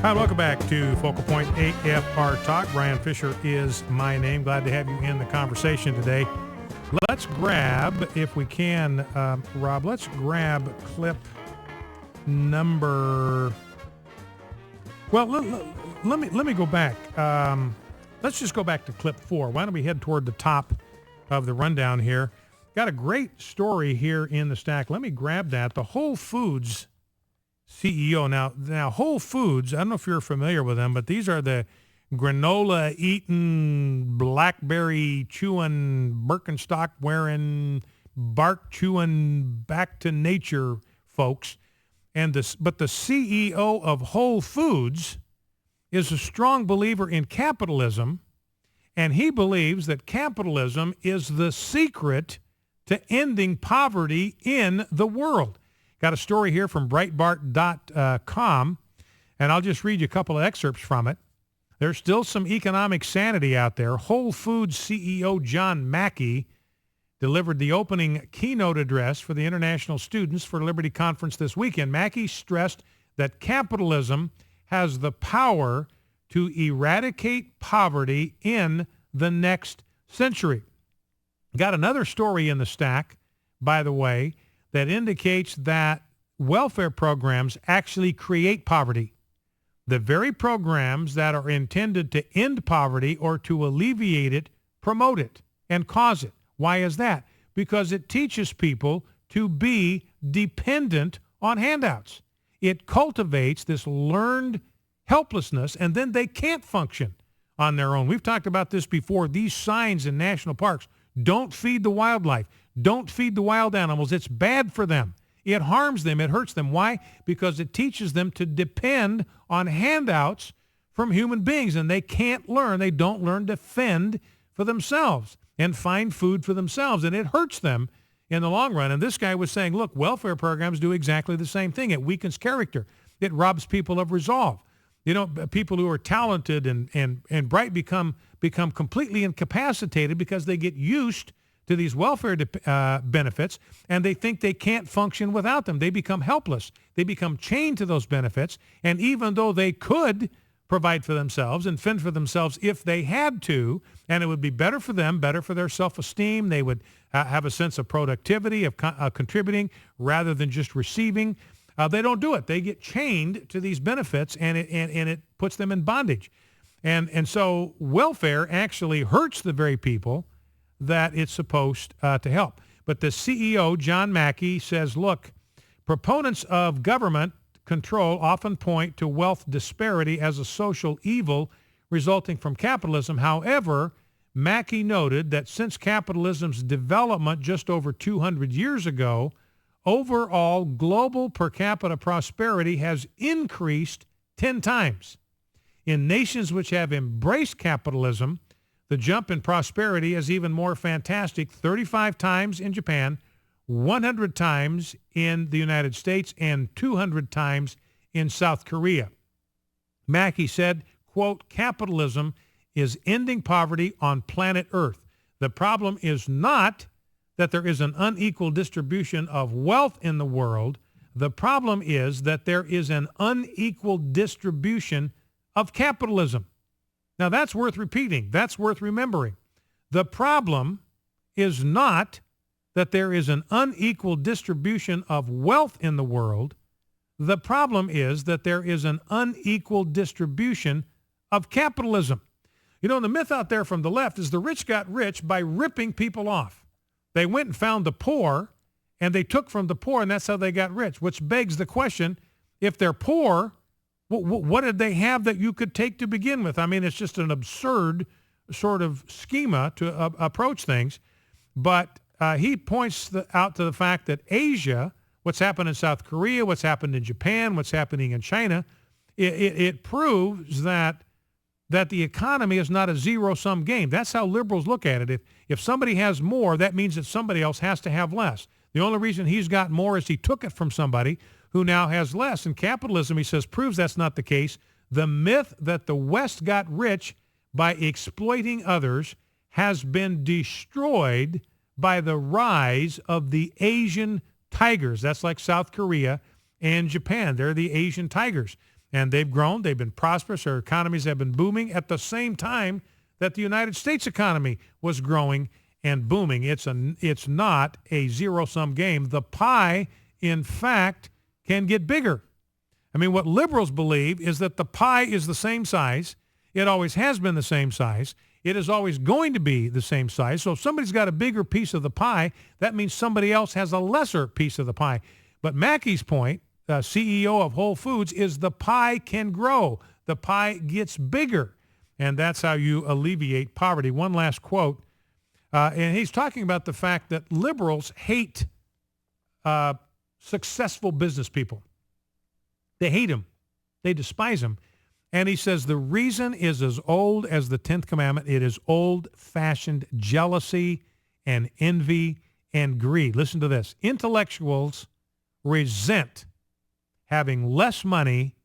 Hi, welcome back to Focal Point AFR Talk. Brian Fisher is my name. Glad to have you in the conversation today. Let's grab, if we can, Rob, let's grab clip number... Well, let me go back. Let's just go back to clip 4. Why don't we head toward the top of the rundown here? Got a great story here in the stack. Let me grab that. The Whole Foods CEO. Now Whole Foods, I don't know if you're familiar with them, but these are the granola eating, blackberry chewing, Birkenstock wearing, bark chewing, back to nature folks. But the CEO of Whole Foods is a strong believer in capitalism, and he believes that capitalism is the secret to ending poverty in the world. Got a story here from Breitbart.com, and I'll just read you a couple of excerpts from it. There's still some economic sanity out there. Whole Foods CEO John Mackey delivered the opening keynote address for the international students for Liberty Conference this weekend. Mackey stressed that capitalism has the power to eradicate poverty in the next century. Got another story in the stack, by the way, that indicates that welfare programs actually create poverty. The very programs that are intended to end poverty or to alleviate it promote it and cause it. Why is that? Because it teaches people to be dependent on handouts. It cultivates this learned helplessness, and then they can't function on their own. We've talked about this before. These signs in national parks: don't feed the wildlife. Don't feed the wild animals. It's bad for them. It harms them. It hurts them. Why? Because it teaches them to depend on handouts from human beings, and they can't learn. They don't learn to fend for themselves and find food for themselves, and it hurts them in the long run. And this guy was saying, look, welfare programs do exactly the same thing. It weakens character. It robs people of resolve. You know, people who are talented and bright become completely incapacitated because they get used to these welfare benefits, and they think they can't function without them. They become helpless. They become chained to those benefits, and even though they could provide for themselves and fend for themselves if they had to, and it would be better for them, better for their self-esteem, they would have a sense of productivity, of contributing rather than just receiving, they don't do it. They get chained to these benefits, and it puts them in bondage. And so welfare actually hurts the very people that it's supposed to help. But the CEO, John Mackey, says, look, proponents of government control often point to wealth disparity as a social evil resulting from capitalism. However, Mackey noted that since capitalism's development just over 200 years ago, overall global per capita prosperity has increased 10 times. In nations which have embraced capitalism, the jump in prosperity is even more fantastic: 35 times in Japan, 100 times in the United States, and 200 times in South Korea. Mackey said, quote, capitalism is ending poverty on planet Earth. The problem is not that there is an unequal distribution of wealth in the world. The problem is that there is an unequal distribution of capitalism. Now, that's worth repeating. That's worth remembering. The problem is not that there is an unequal distribution of wealth in the world. The problem is that there is an unequal distribution of capitalism. You know, the myth out there from the left is the rich got rich by ripping people off. They went and found the poor, and they took from the poor, and that's how they got rich, which begs the question, if they're poor, what did they have that you could take to begin with? I mean, it's just an absurd sort of schema to approach things. But he points out to the fact that Asia, what's happened in South Korea, what's happened in Japan, what's happening in China, it proves that the economy is not a zero-sum game. That's how liberals look at it. If somebody has more, that means that somebody else has to have less. The only reason he's got more is he took it from somebody who now has less. And capitalism, he says, proves that's not the case. The myth that the West got rich by exploiting others has been destroyed by the rise of the Asian tigers. That's like South Korea and Japan. They're the Asian tigers. and they've grown. They've been prosperous. Their economies have been booming at the same time that the United States economy was growing and booming. It's not a zero-sum game. The pie, in fact, can get bigger. I mean, what liberals believe is that the pie is the same size. It always has been the same size. It is always going to be the same size. So if somebody's got a bigger piece of the pie, that means somebody else has a lesser piece of the pie. But Mackey's point, CEO of Whole Foods, is the pie can grow. The pie gets bigger. And that's how you alleviate poverty. One last quote. And he's talking about the fact that liberals hate successful business people. They hate them. They despise them. And he says the reason is as old as the 10th commandment. It is old-fashioned jealousy and envy and greed. Listen to this. Intellectuals resent having less money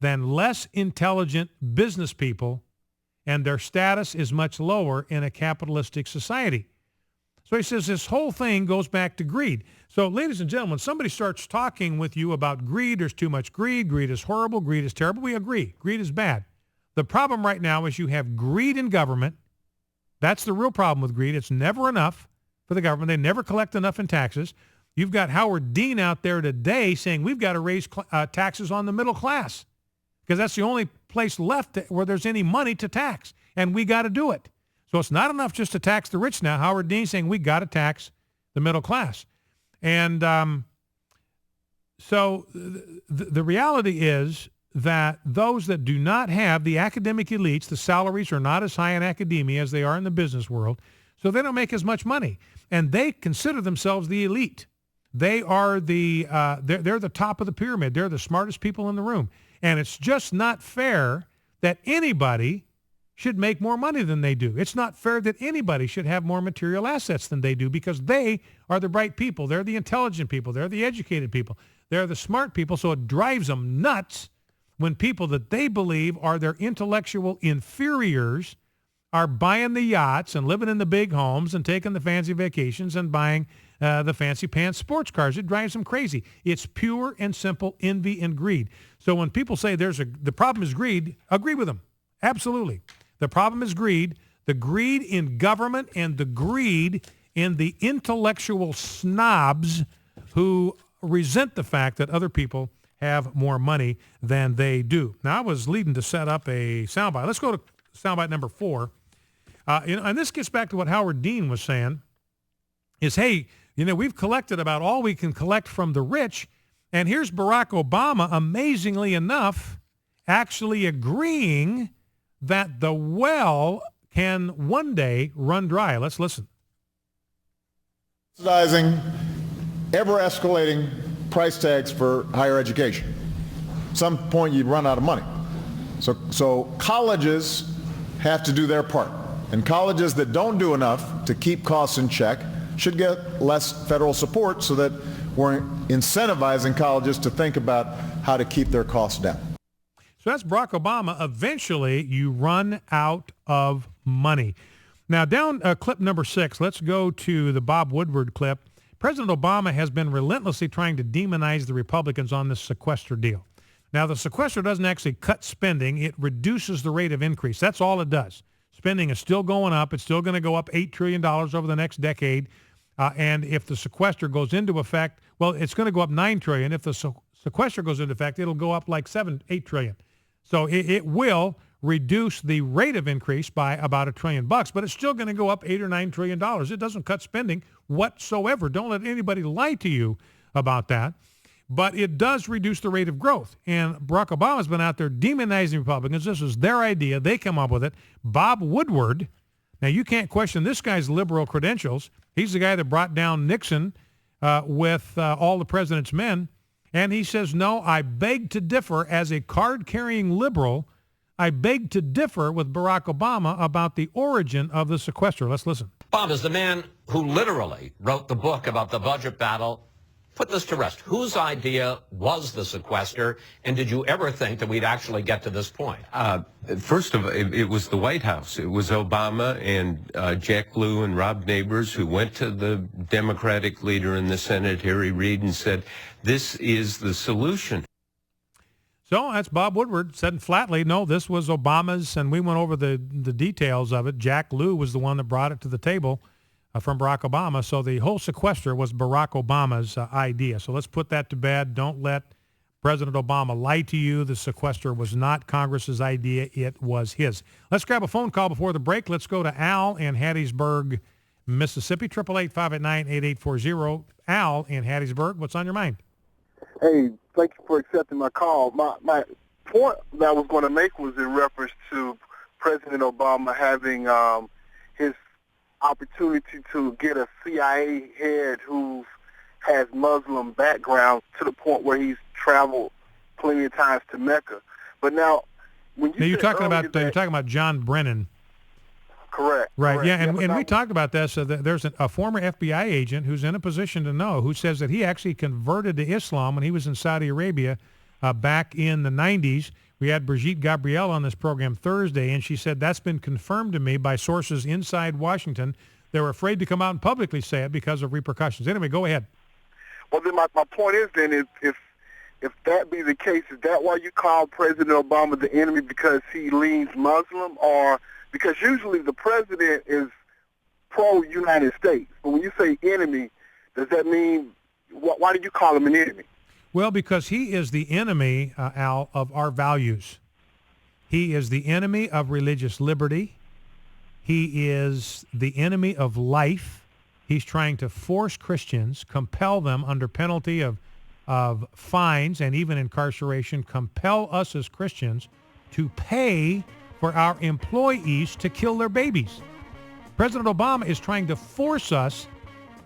than less intelligent business people, and their status is much lower in a capitalistic society. So he says this whole thing goes back to greed. So ladies and gentlemen, somebody starts talking with you about greed, there's too much greed, greed is horrible, greed is terrible. We agree. Greed is bad. The problem right now is you have greed in government. That's the real problem with greed. It's never enough for the government. They never collect enough in taxes. You've got Howard Dean out there today saying we've got to raise taxes on the middle class because that's the only place left where there's any money to tax, and we got to do it. So it's not enough just to tax the rich now. Howard Dean saying we got to tax the middle class. And so the reality is that those that do not have the academic elites, the salaries are not as high in academia as they are in the business world, so they don't make as much money. And they consider themselves the elite. They are they're the top of the pyramid. They're the smartest people in the room. And it's just not fair that anybody should make more money than they do. It's not fair that anybody should have more material assets than they do because they are the bright people. They're the intelligent people. They're the educated people. They're the smart people. So it drives them nuts when people that they believe are their intellectual inferiors are buying the yachts and living in the big homes and taking the fancy vacations and buying the fancy pants sports cars. It drives them crazy. It's pure and simple envy and greed. So when people say the problem is greed, agree with them. Absolutely. The problem is greed, the greed in government and the greed in the intellectual snobs who resent the fact that other people have more money than they do. Now, I was leading to set up a soundbite. Let's go to soundbite number 4. And this gets back to what Howard Dean was saying, is, hey, we've collected about all we can collect from the rich, and here's Barack Obama, amazingly enough, actually agreeing that the well can one day run dry. Let's listen. Subsidizing ever-escalating price tags for higher education. At some point, you'd run out of money. So colleges have to do their part. And colleges that don't do enough to keep costs in check should get less federal support so that we're incentivizing colleges to think about how to keep their costs down. So that's Barack Obama. Eventually, you run out of money. Now, down clip number 6, let's go to the Bob Woodward clip. President Obama has been relentlessly trying to demonize the Republicans on this sequester deal. Now, the sequester doesn't actually cut spending. It reduces the rate of increase. That's all it does. Spending is still going up. It's still going to go up $8 trillion over the next decade. And if the sequester goes into effect, well, it's going to go up $9 trillion. If the sequester goes into effect, it'll go up like $8 trillion. So it will reduce the rate of increase by about $1 trillion, but it's still going to go up $8 or $9 trillion. It doesn't cut spending whatsoever. Don't let anybody lie to you about that. But it does reduce the rate of growth. And Barack Obama's been out there demonizing Republicans. This is their idea. They come up with it. Bob Woodward, now you can't question this guy's liberal credentials. He's the guy that brought down Nixon with all the president's men. And he says, no, I beg to differ as a card-carrying liberal. I beg to differ with Barack Obama about the origin of the sequester. Let's listen. Bob, as the man who literally wrote the book about the budget battle, put this to rest. Whose idea was the sequester, and did you ever think that we'd actually get to this point? First of all, it was the White House. It was Obama and Jack Lew and Rob Neighbors who went to the Democratic leader in the Senate, Harry Reid, and said, this is the solution. So that's Bob Woodward said flatly, no, this was Obama's, and we went over the details of it. Jack Lew was the one that brought it to the table from Barack Obama. So the whole sequester was Barack Obama's idea. So let's put that to bed. Don't let President Obama lie to you. The sequester was not Congress's idea. It was his. Let's grab a phone call before the break. Let's go to Al in Hattiesburg, Mississippi. 888-589-8840. Al in Hattiesburg, what's on your mind? Hey, thank you for accepting my call. My point that I was going to make was in reference to President Obama having his opportunity to get a CIA head who has Muslim background to the point where he's traveled plenty of times to Mecca. But now, when you're talking about John Brennan. Correct. Right. Correct. Yeah, and we talked about this. There's a former FBI agent who's in a position to know, who says that he actually converted to Islam when he was in Saudi Arabia back in the 90s. We had Brigitte Gabriel on this program Thursday, and she said that's been confirmed to me by sources inside Washington. They were afraid to come out and publicly say it because of repercussions. Anyway, go ahead. Well, then my point is then if that be the case, is that why you call President Obama the enemy, because he leans Muslim, or because usually the president is pro-United States? But when you say enemy, does that mean, why do you call him an enemy? Well, because he is the enemy, Al, of our values. He is the enemy of religious liberty. He is the enemy of life. He's trying to force Christians, compel them under penalty of fines and even incarceration, compel us as Christians to pay for our employees to kill their babies. President Obama is trying to force us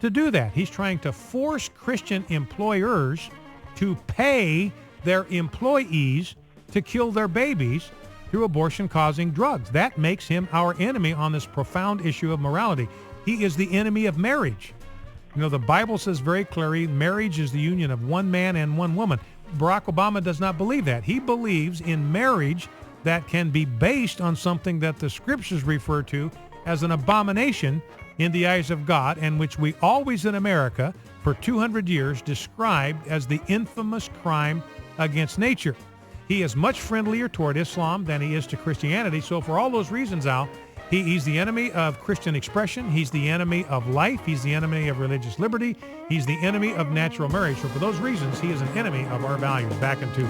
to do that. He's trying to force Christian employers to pay their employees to kill their babies through abortion-causing drugs. That makes him our enemy on this profound issue of morality. He is the enemy of marriage. You know, the Bible says very clearly, marriage is the union of one man and one woman. Barack Obama does not believe that. He believes in marriage that can be based on something that the scriptures refer to as an abomination in the eyes of God, and which we always in America for 200 years described as the infamous crime against nature. He is much friendlier toward Islam than he is to Christianity. So for all those reasons, Al, he's the enemy of Christian expression. He's the enemy of life. He's the enemy of religious liberty. He's the enemy of natural marriage. So for those reasons, he is an enemy of our values. Back in 2.